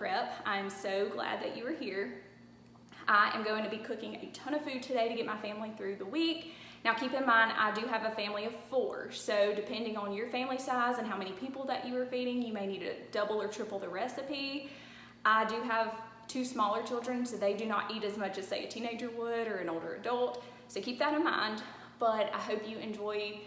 prep. I'm so glad that you are here. I am going to be cooking a ton of food today to get my family through the week. Now keep in mind, I do have a family of 4, so depending on your family size and how many people that you are feeding, you may need to double or triple the recipe. I do have 2 smaller children, so they do not eat as much as, say, a teenager would or an older adult, so keep that in mind. But I hope you enjoy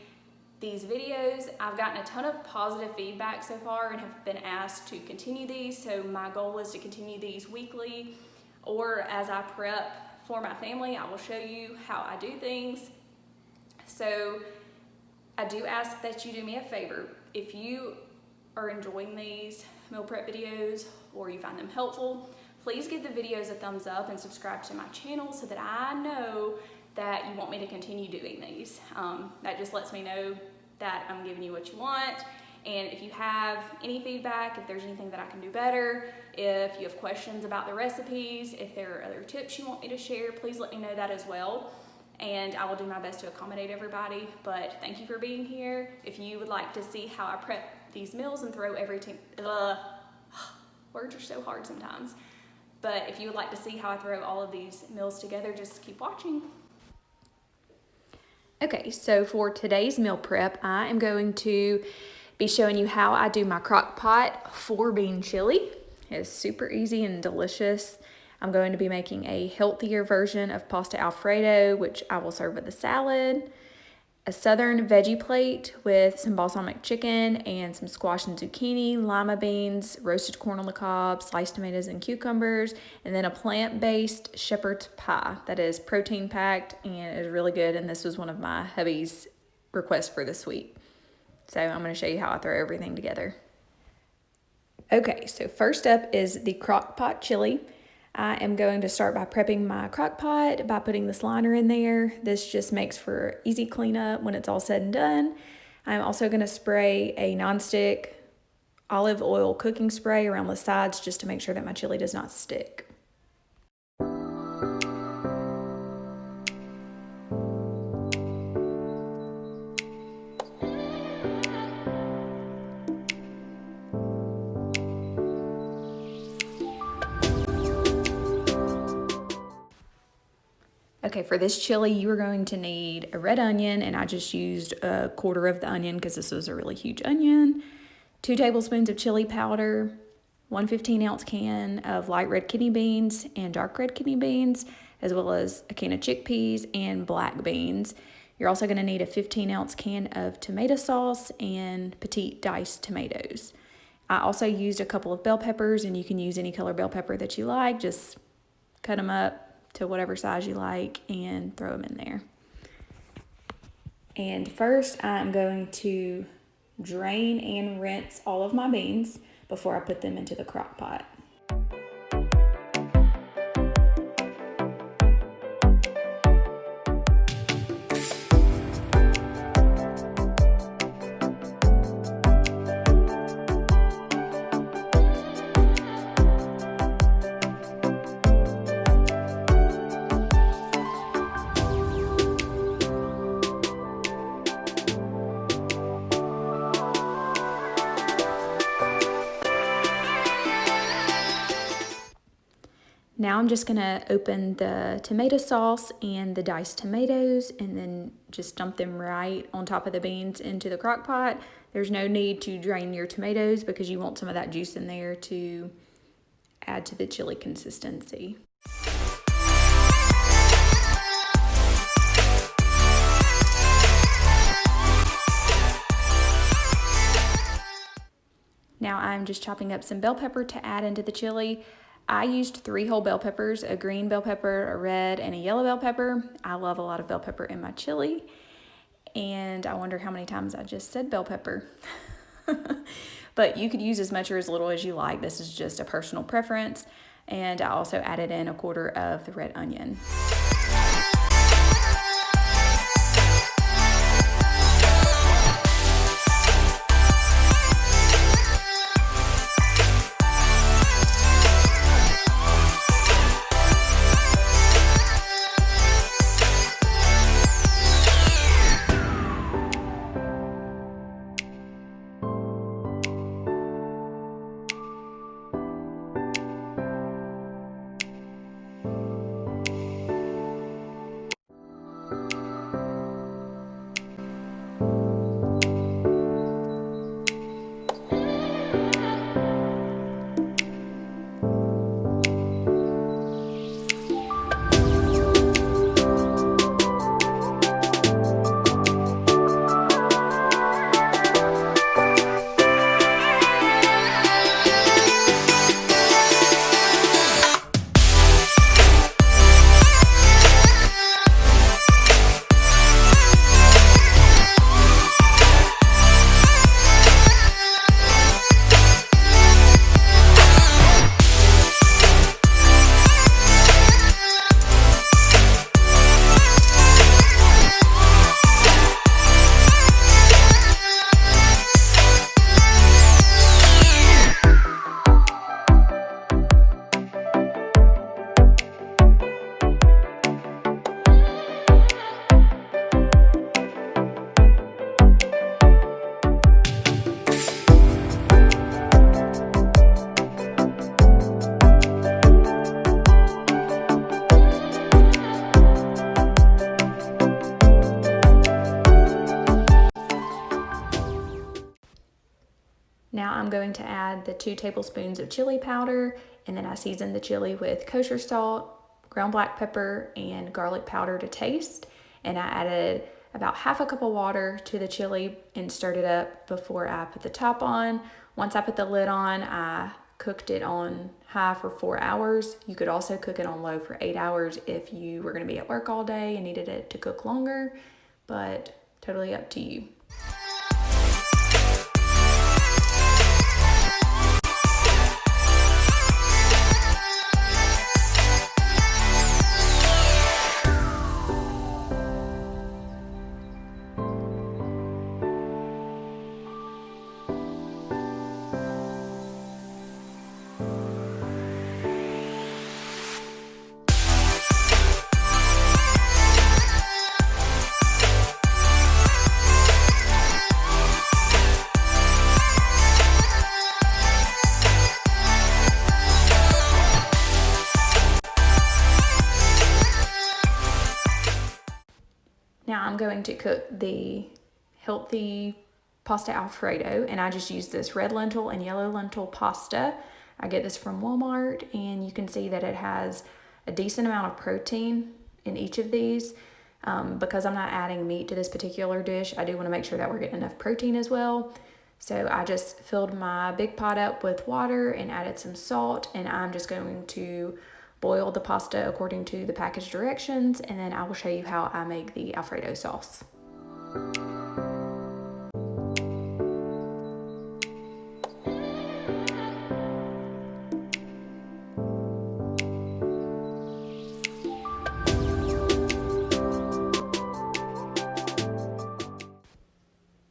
these videos. I've gotten a ton of positive feedback so far and have been asked to continue these, so my goal is to continue these weekly, or as I prep for my family, I will show you how I do things. So I do ask that you do me a favor. If you are enjoying these meal prep videos or you find them helpful, please give the videos a thumbs up and subscribe to my channel so that I know that you want me to continue doing these. That just lets me know that I'm giving you what you want. And if you have any feedback, if there's anything that I can do better, if you have questions about the recipes, if there are other tips you want me to share, please let me know that as well. And I will do my best to accommodate everybody. But thank you for being here. If you would like to see how I prep these meals and throw everything, words are so hard sometimes. But if you would like to see how I throw all of these meals together, just keep watching. Okay, so for today's meal prep, I am going to be showing you how I do my Crockpot 4-bean chili. It's super easy and delicious. I'm going to be making a healthier version of Pasta Alfredo, which I will serve with a salad, a southern veggie plate with some balsamic chicken and some squash and zucchini, lima beans, roasted corn on the cob, sliced tomatoes and cucumbers, and then a plant-based shepherd's pie that is protein-packed and is really good, and this was one of my hubby's requests for this week. So I'm going to show you how I throw everything together. Okay, so first up is the Crockpot chili. I am going to start by prepping my crock pot by putting this liner in there. This just makes for easy cleanup when it's all said and done. I'm also going to spray a nonstick olive oil cooking spray around the sides just to make sure that my chili does not stick. Okay, for this chili, you are going to need a red onion, and I just used a quarter of the onion because this was a really huge onion, 2 tablespoons of chili powder, 1 15-ounce can of light red kidney beans and dark red kidney beans, as well as a can of chickpeas and black beans. You're also going to need a 15-ounce can of tomato sauce and petite diced tomatoes. I also used a couple of bell peppers, and you can use any color bell pepper that you like. Just cut them up to whatever size you like and throw them in there. And first I'm going to drain and rinse all of my beans before I put them into the crock pot. Now I'm just gonna open the tomato sauce and the diced tomatoes and then just dump them right on top of the beans into the crock pot. There's no need to drain your tomatoes because you want some of that juice in there to add to the chili consistency. Now I'm just chopping up some bell pepper to add into the chili. I used 3 whole bell peppers, a green bell pepper, a red, and a yellow bell pepper. I love a lot of bell pepper in my chili. And I wonder how many times I just said bell pepper. But you could use as much or as little as you like. This is just a personal preference. And I also added in a quarter of the red onion. I'm going to add the 2 tablespoons of chili powder, and then I seasoned the chili with kosher salt, ground black pepper, and garlic powder to taste. And I added about half a cup of water to the chili and stirred it up before I put the top on. Once I put the lid on, I cooked it on high for 4 hours. You could also cook it on low for 8 hours if you were going to be at work all day and needed it to cook longer, but totally up to you. Now I'm going to cook the healthy Pasta Alfredo, and I just use this red lentil and yellow lentil pasta. I get this from Walmart, and you can see that it has a decent amount of protein in each of these. Because I'm not adding meat to this particular dish, I do want to make sure that we're getting enough protein as well. So I just filled my big pot up with water and added some salt, and I'm just going to boil the pasta according to the package directions, and then I will show you how I make the Alfredo sauce.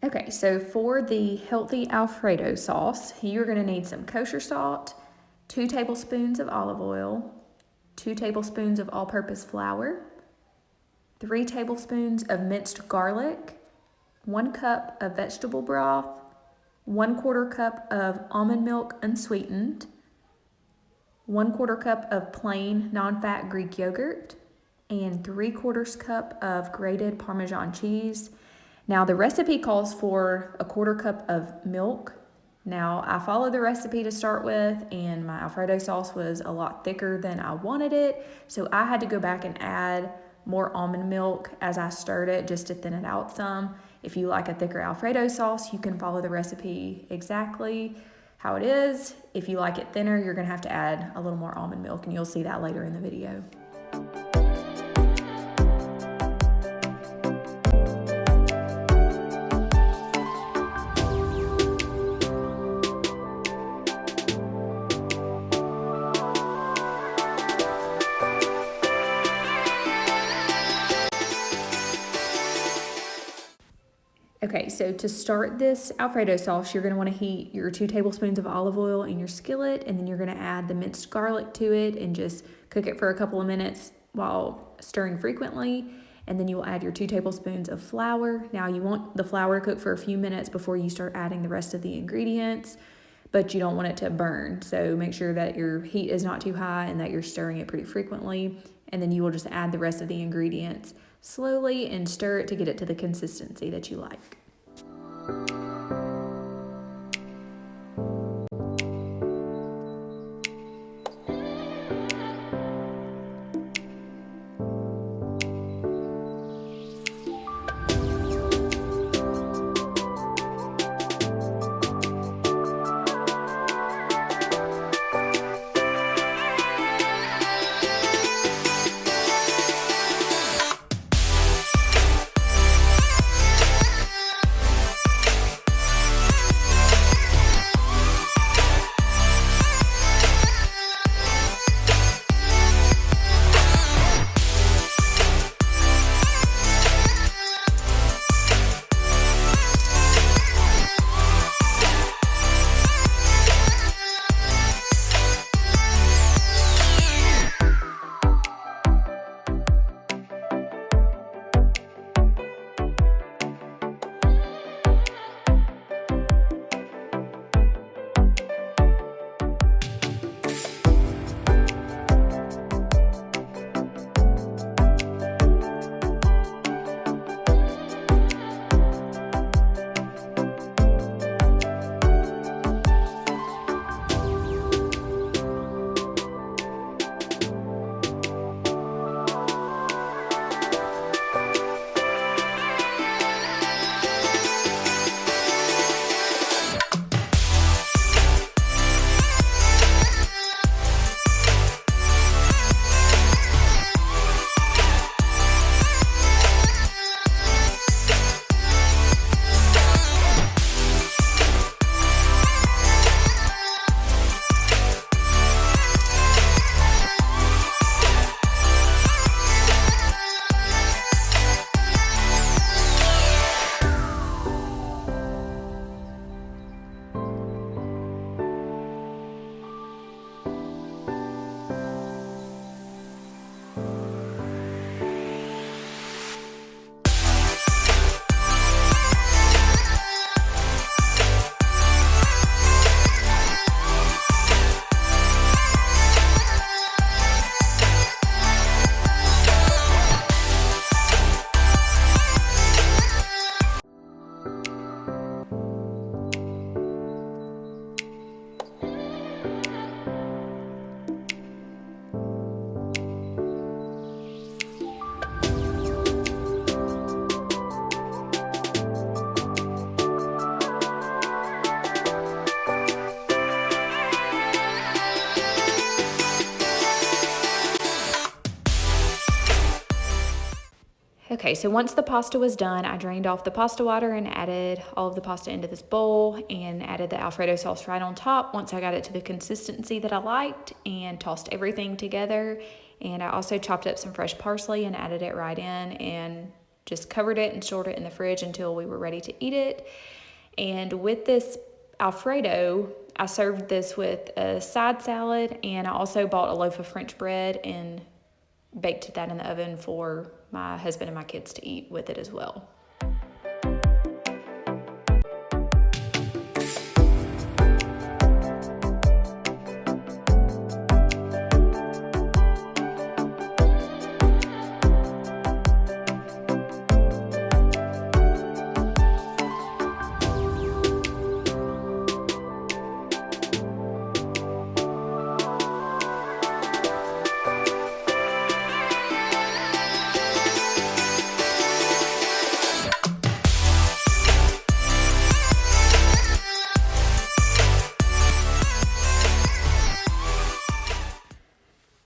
Okay, so for the healthy Alfredo sauce, you're going to need some kosher salt, 2 tablespoons of olive oil, 2 tablespoons of all-purpose flour, 3 tablespoons of minced garlic, 1 cup of vegetable broth, 1/4 cup of almond milk unsweetened, 1/4 cup of plain non-fat Greek yogurt, and 3/4 cup of grated Parmesan cheese. Now the recipe calls for 1/4 cup of milk. Now I followed the recipe to start with, and my Alfredo sauce was a lot thicker than I wanted it, so I had to go back and add more almond milk as I stirred it just to thin it out some. If you like a thicker Alfredo sauce, you can follow the recipe exactly how it is. If you like it thinner, you're gonna have to add a little more almond milk, and you'll see that later in the video. Okay, so to start this Alfredo sauce, you're going to want to heat your 2 tablespoons of olive oil in your skillet, and then you're going to add the minced garlic to it and just cook it for a couple of minutes while stirring frequently. And then you will add your 2 tablespoons of flour. Now you want the flour to cook for a few minutes before you start adding the rest of the ingredients, but you don't want it to burn. So make sure that your heat is not too high and that you're stirring it pretty frequently. And then you will just add the rest of the ingredients slowly and stir it to get it to the consistency that you like. Okay, so once the pasta was done, I drained off the pasta water and added all of the pasta into this bowl and added the Alfredo sauce right on top once I got it to the consistency that I liked, and tossed everything together. And I also chopped up some fresh parsley and added it right in and just covered it and stored it in the fridge until we were ready to eat it. And with this Alfredo, I served this with a side salad, and I also bought a loaf of French bread and baked that in the oven for my husband and my kids to eat with it as well.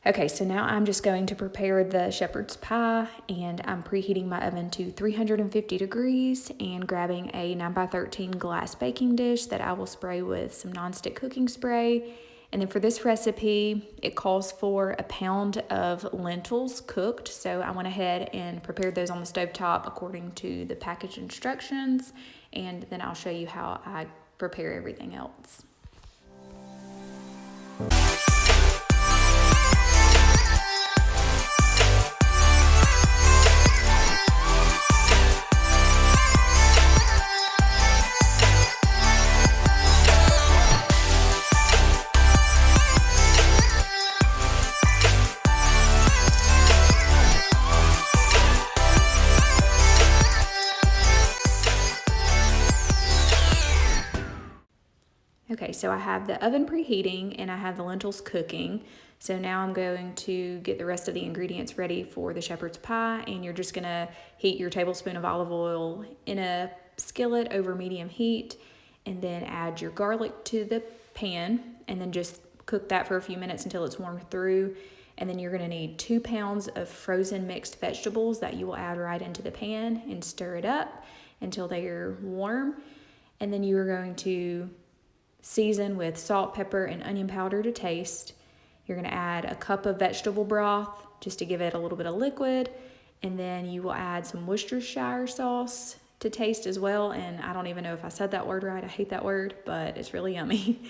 Okay, so now I'm just going to prepare the shepherd's pie, and I'm preheating my oven to 350 degrees and grabbing a 9x13 glass baking dish that I will spray with some nonstick cooking spray. And then for this recipe, it calls for a pound of lentils cooked. So I went ahead and prepared those on the stovetop according to the package instructions, and then I'll show you how I prepare everything else. Okay, so I have the oven preheating and I have the lentils cooking. So now I'm going to get the rest of the ingredients ready for the shepherd's pie, and you're just gonna heat your tablespoon of olive oil in a skillet over medium heat, and then add your garlic to the pan, and then just cook that for a few minutes until it's warmed through. And then you're gonna need 2 pounds of frozen mixed vegetables that you will add right into the pan and stir it up until they are warm. And then you are going to season with salt, pepper, and onion powder to taste. You're going to add a cup of vegetable broth just to give it a little bit of liquid. And then you will add some Worcestershire sauce to taste as well. And I don't even know if I said that word right. I hate that word, but it's really yummy.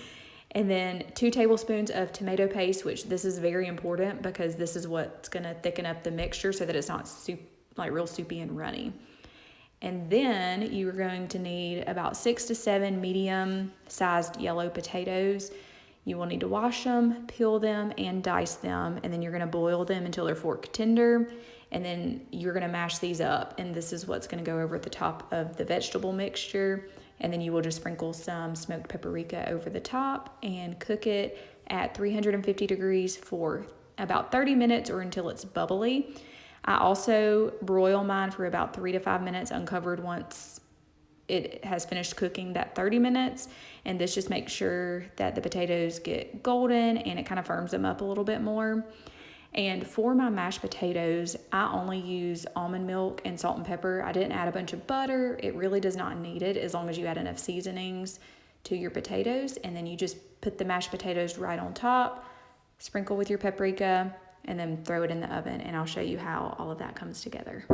And then 2 tablespoons of tomato paste, which this is very important because this is what's going to thicken up the mixture so that it's not real soupy and runny. And then you are going to need about 6 to 7 medium-sized yellow potatoes. You will need to wash them, peel them, and dice them. And then you're going to boil them until they're fork tender. And then you're going to mash these up. And this is what's going to go over the top of the vegetable mixture. And then you will just sprinkle some smoked paprika over the top and cook it at 350 degrees for about 30 minutes or until it's bubbly. I also broil mine for about 3 to 5 minutes uncovered once it has finished cooking that 30 minutes. And this just makes sure that the potatoes get golden and it kind of firms them up a little bit more. And for my mashed potatoes, I only use almond milk and salt and pepper. I didn't add a bunch of butter. It really does not need it as long as you add enough seasonings to your potatoes. And then you just put the mashed potatoes right on top, sprinkle with your paprika, and then throw it in the oven, and I'll show you how all of that comes together.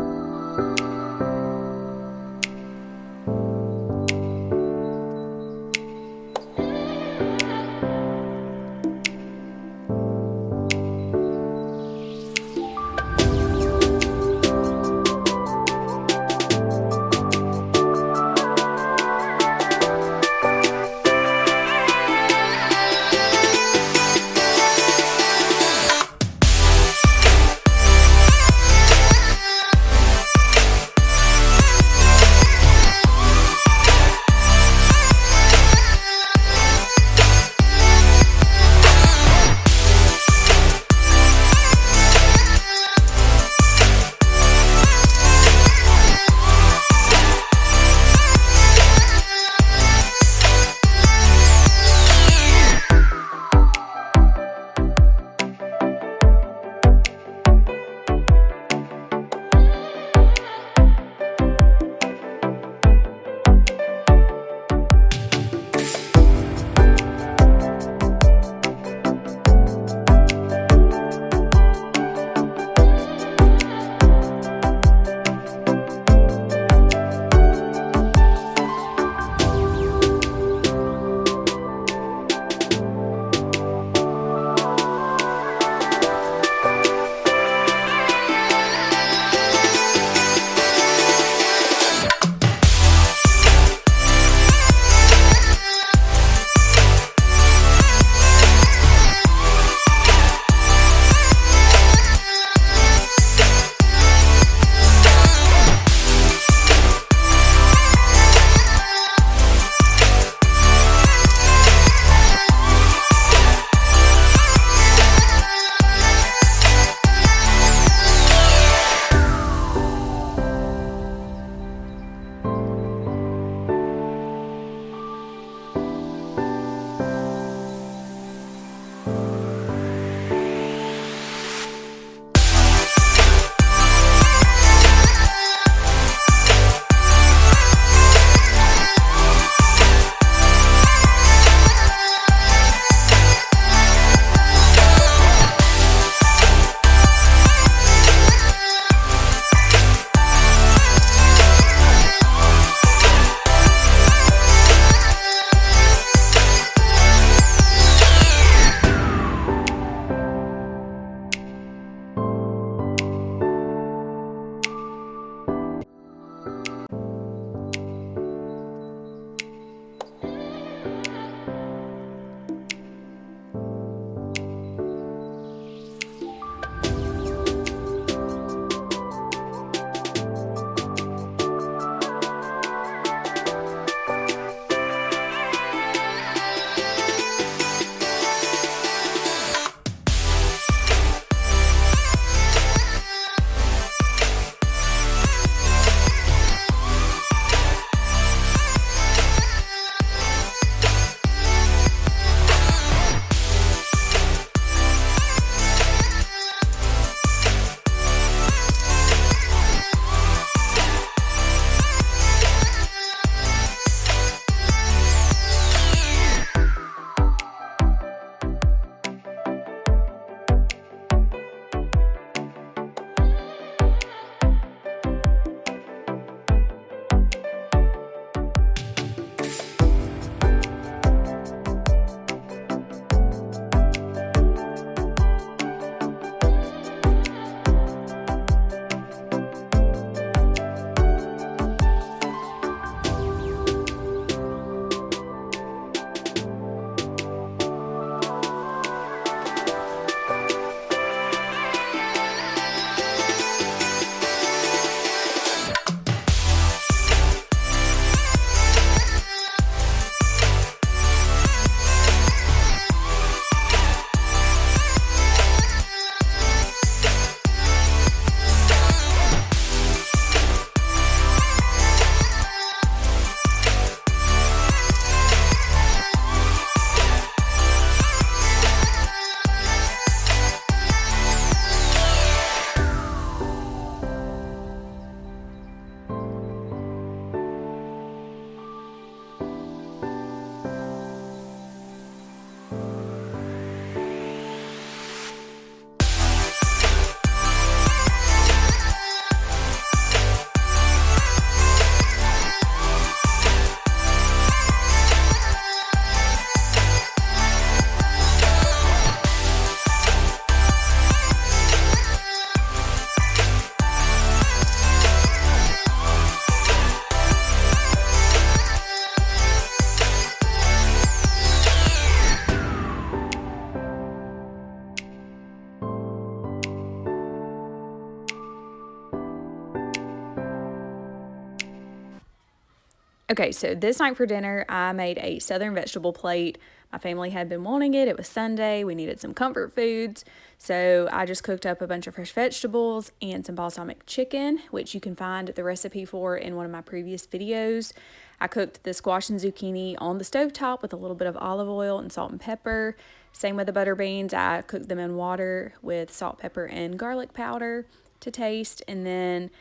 Okay, so this night for dinner, I made a Southern vegetable plate. My family had been wanting it. It was Sunday. We needed some comfort foods. So I just cooked up a bunch of fresh vegetables and some balsamic chicken, which you can find the recipe for in one of my previous videos. I cooked the squash and zucchini on the stovetop with a little bit of olive oil and salt and pepper. Same with the butter beans. I cooked them in water with salt, pepper, and garlic powder to taste. And then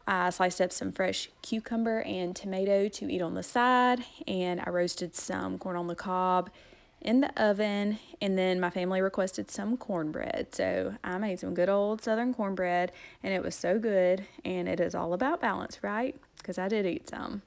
I sliced up some fresh cucumber and tomato to eat on the side, and I roasted some corn on the cob in the oven, and then my family requested some cornbread. So I made some good old Southern cornbread, and it was so good, and it is all about balance, right? Because I did eat some.